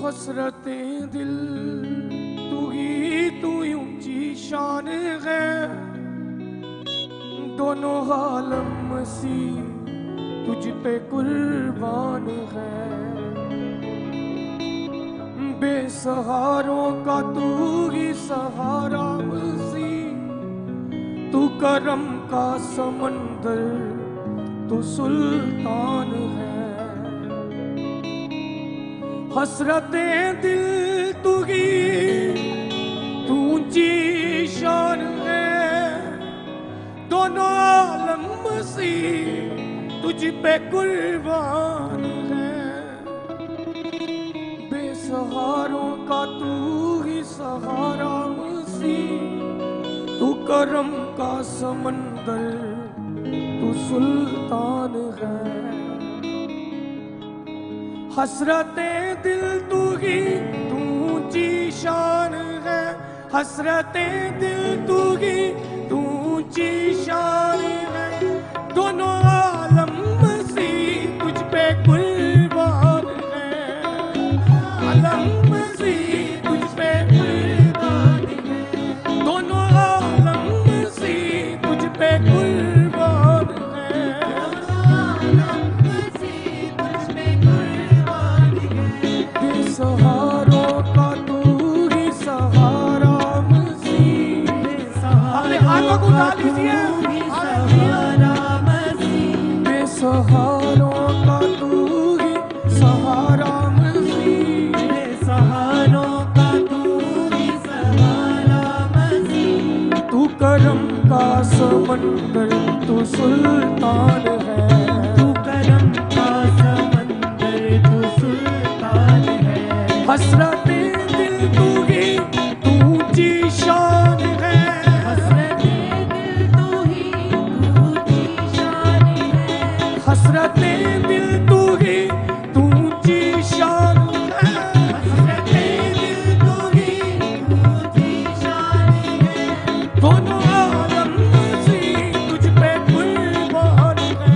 हसरतें दिल तू ही तू ऊंची शान है, दोनों आलम सी तुझ पे कुर्बान है। बेसहारों का तू ही सहारा सी, तू करम का समंदर तू सुल्तान है। हसरतें दिल तू ही तू ऊंची शान है, दोनों आलम सी तुझ पे कुर्बान है। बेसहारों का तू ही सहारा सी, तू करम का समंदर तू सुल्तान है। हसरतें दिल तू ही तू ऊंची शान है, हसरतें दिल तू ही तू ऊंची शान है, दोनों आलम सी तुझ पे कुर्बान है। आलम सी तुझ पे कुर्बान है, दोनों आलम सी तुझ पे कुर्बान है। आलम सी तुझ पे कुर्बान है, बेसहारों का तू ही सहारा सी। अपने हाथों को उठा लीजिए। बेसहारों का तू ही सहारा सी, बेसहारों का तू ही सहारा सी, तू करम का समंदर तू सुल्तान है। तू करम का समंदर तू सुल्तान है। हसरतें दिल तू ही तू ऊंची शान है, हसरतें दिल तू ही तू ऊंची शान है। हसरतें दिल तू ही तू ऊंची शान है। हसरतें दिल तू ही तू ऊंची शान है। दोनों आलम सी तुझ पे कुर्बान है,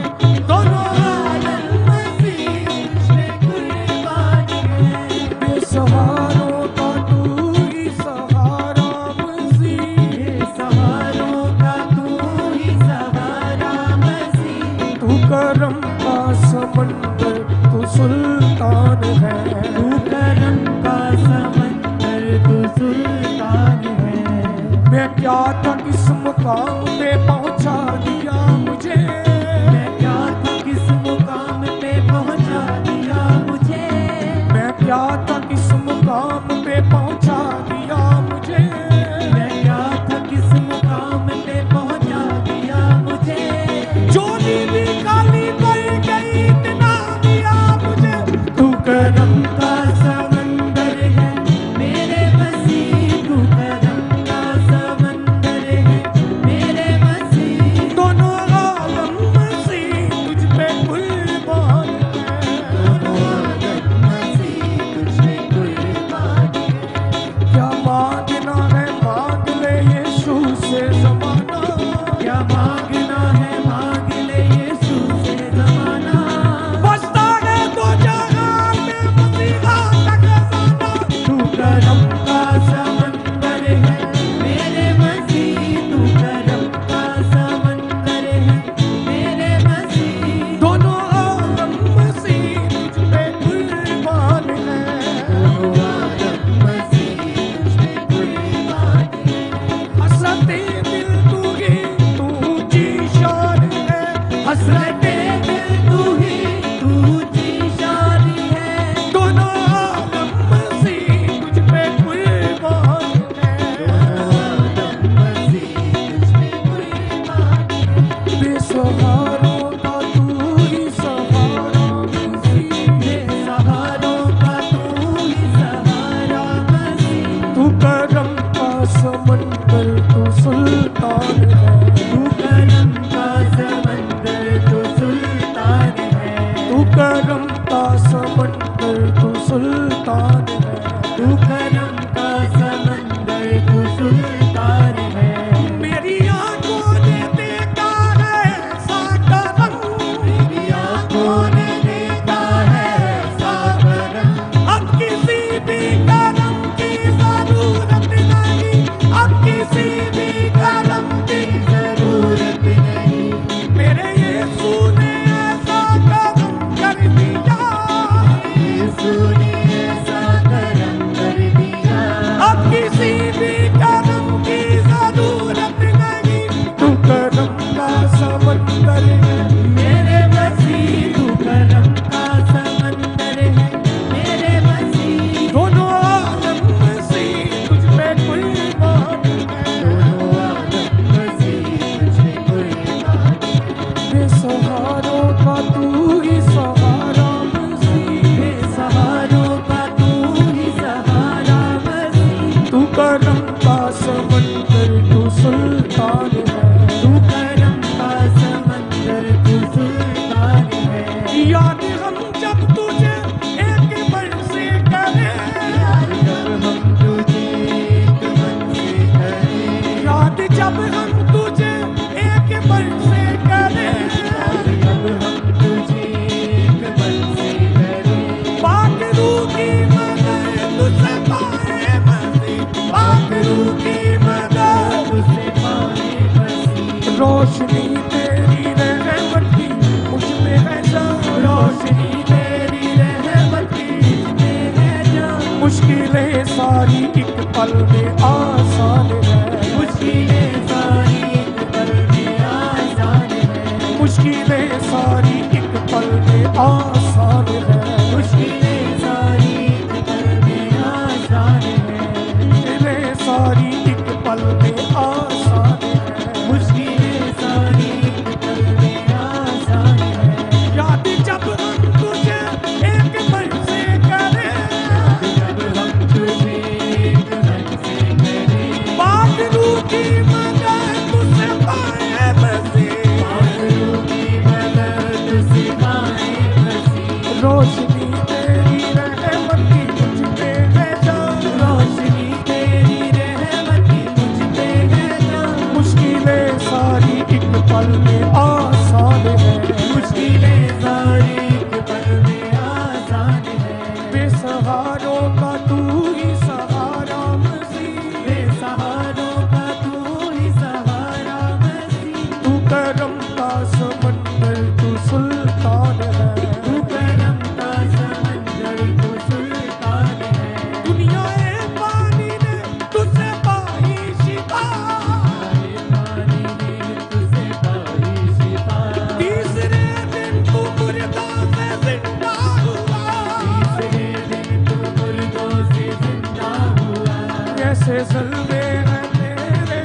दोनों आलम सी तुझ पे कुर्बान है। बेसहारों का तू ही सहारा सी, बेसहारों का तू ही सहारा सी, तू करम का समंदर तू सुल्तान है। तू करम का समंदर तू सुल्तान है। मैं क्या था किस मुकाम पे पहुंचा दिया मुझे, मैं क्या था किस मुकाम पे पहुंचा दिया मुझे। मैं क्या था किस मुकाम पे पहुंचा दिया मुझे। मैं क्या था किस मुकाम पे पहुंचा दिया मुझे। चोली भी काली पड़ गई इतना दिया मुझे। तू करम का समंदर है मेरे बसी, तू करम का समंदर है मेरे बसी। दोनों आलम सी तुझ पे कुर्बान है, दोनों आलम सी तुझ पे कुर्बान है। क्या मांगना है मांग ले यीशु से ज़माना। क्या मांगना है मांग ले यीशु से ज़माना। बसता है दो जहां में मसीहा का खजाना। तू करम का समंदर है मेरे मसीह, तू करम का समंदर है मेरे मसीह। दोनों आलम सी तुझ पे कुर्बान है, दोनों आलम मसीह तुझ पे कुर्बान है। हसरतें दिल तू ही तू ऊंची शान है। हसरतें दिल तू ही तू ऊंची शान है। दोनों आलम सी तुझ पे कुर्बान है, दोनों आलम मसीह तुझ पे कुर्बान है। बेसहारों का तू ही सहारा सी, बेसहारों का तू ही सहारा मसीह। तू करम का समंदर तू सुल्तान है। तू करम का समंदर तू सुल्तान है। तू करम का समंदर तू सुल्तान है। तू करम का समंदर तू सुल्तान है। मेरी आंखों ने देखा है ऐसा करम, मेरी आंखों ने देखा है ऐसा करम। अब किसी में आसान है, मुश्किलें सारी एक पल में आसान है, मुश्किलें सारी एक पल में आसान है, मुश्किलें सारी एक पल में आसान है, मुश्किलें सारी एक पल में आसान है, मुश्किलें सारी एक पल में आसान है। याद जब हम तुझे एक मन से करें, जब हम तुझे एक मन से करें, बात रूठी मगर तुझसे पाए बसी, बादलों की मदद से पाए बसी, रोशनी तेरी रहमत की मुझ पे है जान, रोशनी तेरी रहमत की मुझ पे है जान, मुश्किलें सारी एक पल में आसान है, मुश्किलें सारी एक पल में आसान है, बेसहारों का तू ही सहारा मसीह, बेसहारों का तू ही सहारा मसीह, तू करम का समंदर तू सुल्तान है, तू करम का समंदर तू सुल्तान है, दुनिया ए पानी ने तुझसे पाई शिफा, पानी ने तुझसे पाई शिफा, तीसरे दिन तू मुर्दा से जिंदा हुआ, तीसरे दिन तू मुर्दों से जिंदा हुआ, कैसे जलवे हैं मेरे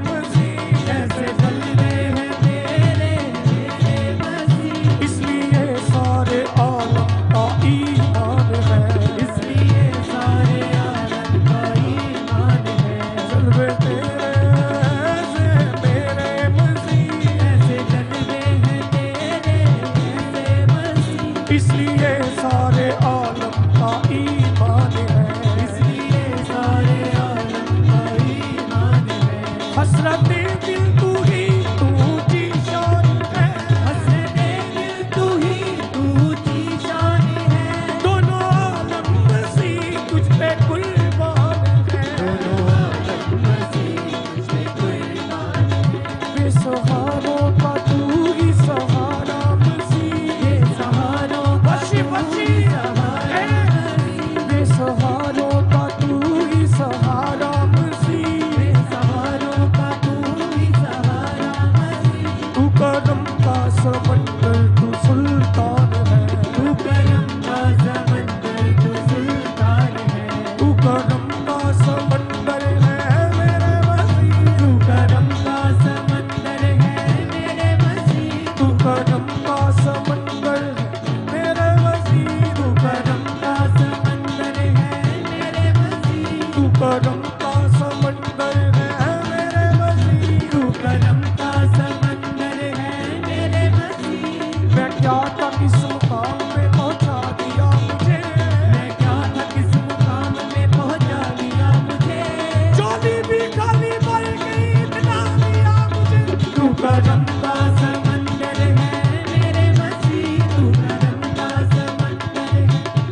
मसीह, जैसे जलवे हैं मेरे मसीह, इसलिए सारे आलम का ईमान है, इसलिए सारे आलम का ईमान है, जलवे से मेरे मसीह, ऐसे जलवे हैं तेरे मसीह, इसलिए सारे आलम का ईमान है, इसलिए सारे आलम का ईमान है, हसरते दिल तू ही तू की शान है, हसरते दिल तू ही तू की शान है, दोनों आलम मसीह तुझ पे कुर्बान है, दोनों आलम मसीह तुझ पे कुर्बान है, बेसहारों का तू ही सहारा मसीह, बेसहारों का बशी बशी सहारा मसीह, बेसहारों का तू ही सहारा मसीह, बेसहारों का तू ही सहारा मसीह, तू करम का समंदर तू सुल्तान है, तू करम का समंदर तू सुल्तान है, तू करम का समंदर है मेरे मसीह, तू करम का समंदर है मेरे मसीह, तू करम का समंदर है मेरे मसीह, तू करम का समंदर है मेरे मसीह, तू करम का समंदर है मेरे मसीह, तू करम का समंदर है मेरे मसीह, मैं क्या था किस मुकाम में पहुंचा दिया मुझे, मैं क्या था किस मुकाम में पहुंचा दिया मुझे, चोली भी खाली मर गई इतना दिया मुझे, तू करम का समंदर है मेरे मसीह, तू करम का समंदर है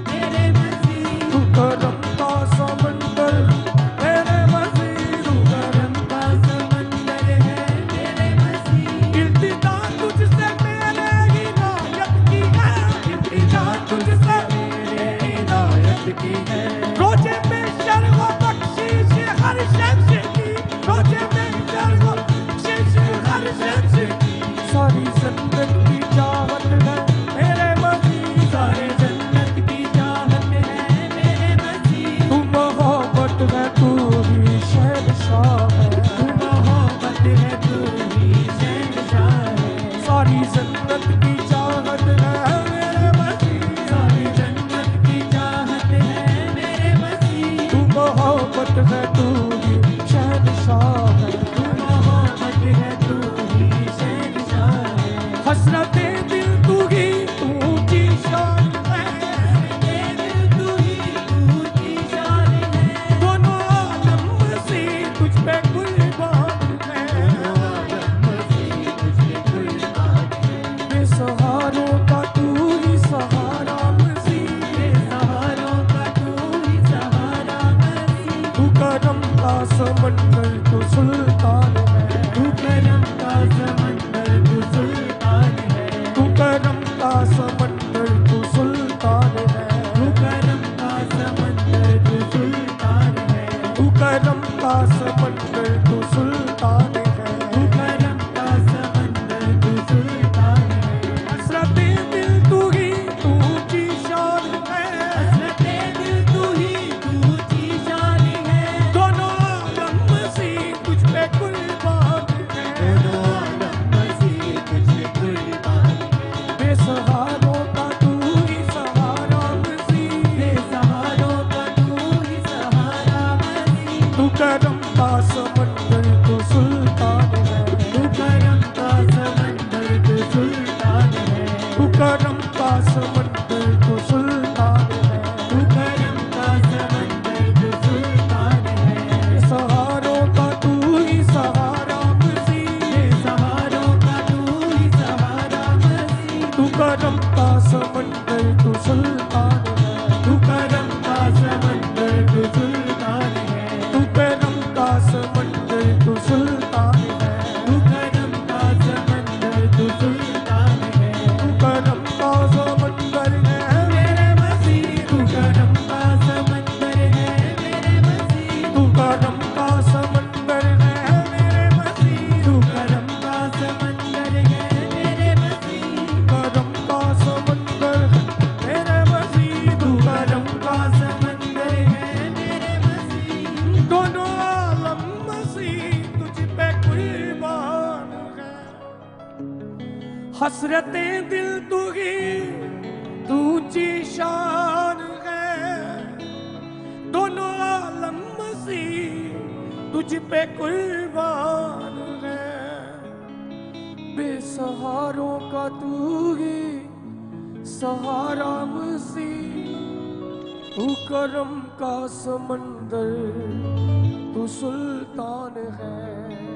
मेरे मसीह, तू करम का समंदर मेरे मसीह, तू करम का समंदर है मेरे मसीह, इल्तिजा तुझसे मेरे हिदायत की है, इल्तिजा तुझसे मेरे हिदायत की है, रोजे में शर्म बख्शिश हर शख्स की, रोजे में शर्म बख्शिश हर शख्स की, सारी जन्नत की चाहत है मेरे मसीह, सारे जन्नत की चाहत है मेरे मसीह, तू मोहब्बत है तू ही शहंशाह है, तू मोहब्बत है तू ही शहंशाह है, सारी जन्नत की चाहत है मेरे मसीह, सारी जन्नत की चाहत है मेरे मसीह, तू मोहब्बत है तू ही शहंशाह है, तू मोहब्बत है तू ही शहंशाह है, हसरते दिल तू ही तू की शान है, तेरे तू ही तू की शान है, दोनों आलम मसीह तुझ पे कुर्बान है, आलम मसीह तुझ पे कुर्बान है, बेसहारों का तू ही सहारा मसीह, बेसहारों का तू ही सहारा मसीह, तू करम का समंदर तू सुल्तान है, तू करम का समंदर तू सुल्तान है, तू करम का समंदर तू सुल्तान है, तू करम का समंदर तू सुल्तान है, तू करम का समंदर तू सुल्तान है, तू करम का समंदर तू सुल्तान है। सहारों का तू ही सहारा मसीह, सहारों का तू ही सहारा मसीह। तू करम का समंदर तू सुल्तान है, तू करम का समंदर तू सुल्तान है। तू करम का समंदर तू सुल्तान है, तू करम का समंदर तू सुल्तान है। तू करम का समंदर है मेरे मसीह तू करम का समंदर है मेरे मसीह। तू करम का समंदर है मेरे मसीह, तू करम का समंदर है मेरे मसीह। करम का समंदर है मेरे मसीह, तू करम का समंदर है मेरे मसीह। दोनों आलम मसीह तुझ पे कुर्बान है। हसरतें दिल तू ही ऊंची शान है, दोनों आलम मसीह तुझ पे कुर्बान है। बेसहारों का तू ही सहारा मसीह, तू करम का समंदर तू सुल्तान है।